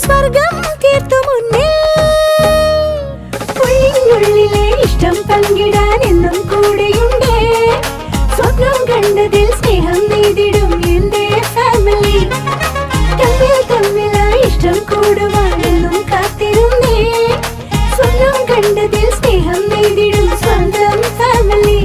സ്വർഗം തീർത്തു മുന്നിൽ. ഉള്ളിനുള്ളിലെ ഇഷ്ടം പങ്കിടാൻ എന്നും കൂടെയുണ്ട്. സ്വപ്നം കണ്ടതിൽ സ്നേഹം നേടിടും എന്റെ ഫാമിലി. തമ്മിൽ തമ്മിലായി ഇഷ്ടം കൂടുവാനെന്നും കാത്തിരുന്നേ. സ്വപ്നം കണ്ടതിൽ സ്നേഹം നേടിടും സ്വന്തം ഫാമിലി.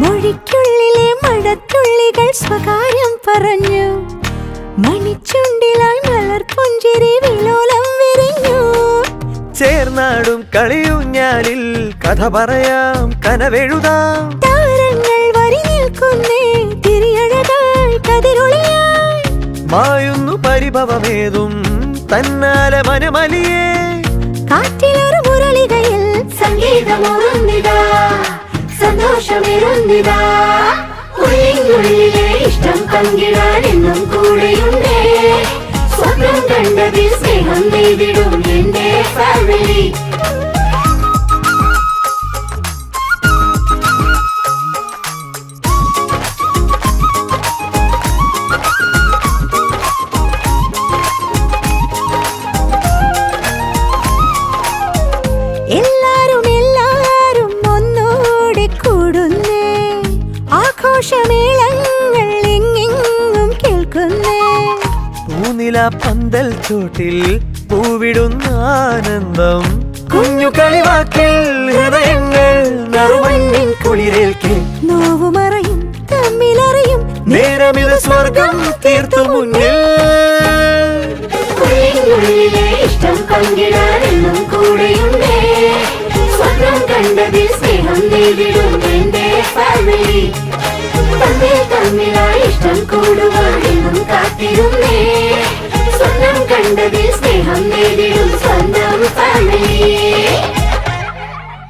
മൊഴിക്കുള്ളിലെ മഴത്തുള്ളികൾ സ്വകാര്യം പറഞ്ഞു. മണിച്ചുണ്ടിലായി മലർപുഞ്ചിരി വിലോലം വിരിഞ്ഞു. ചേർന്നാടും കളിയൂഞ്ഞാലിൽ കഥ പറയാം, കനവെഴുതാം. താരങ്ങൾ വരി നിൽക്കുന്നേ തിരിയഴകായി കതിരൊളിയായി. മായുന്നു പരിഭവമേതും തന്നാലെ മനമലിയേ. കാറ്റിലൊരു മുരളികയിൽ സംഗീതമൊരുന്നിതാ, സന്തോഷമേറുന്നിതാ. ഉള്ളിനുള്ളിലെ ഇഷ്ടം പങ്കിടാൻ എന്നും കൂടെയുണ്ടേ. സ്വപ്നം കണ്ടതിൽ സ്നേഹം നേടിടും എന്റെ ഫാമിലി. എല്ലാരും എല്ലാരും ഒന്നോടെ കൂടുന്നേ. ആഘോഷമേളങ്ങൾ എങ്ങെങ്ങും കേൾക്കുന്നേ. പൂനില പന്തൽ ചോട്ടിൽ പൂവിടുന്ന ആനന്ദം. കുഞ്ഞു കളിവാക്കിൽ ഹൃദയങ്ങൾ നറുമഞ്ഞിൻ കുളിരേൽക്കെ. നോവുമറയും തമ്മിലറിയും നേരമിത് സ്വർഗം തീർത്തു മുന്നിൽ. ഉള്ളിനുള്ളിലെ ഇഷ്ടം പങ്കിടാൻ എന്നും കൂടെയുണ്ടേ. സ്വപ്നം കണ്ടതിൽ സ്നേഹം നേടിടും എന്റെ ഫാമിലി. തമ്മിൽ തമ്മിലായി ഇഷ്ടം കൂടുവാൻ എന്നും കാത്തിരുന്നേ. സ്വപ്നം കണ്ടതിൽ സ്നേഹം നേടിടും സ്വന്തം ഫാമിലി.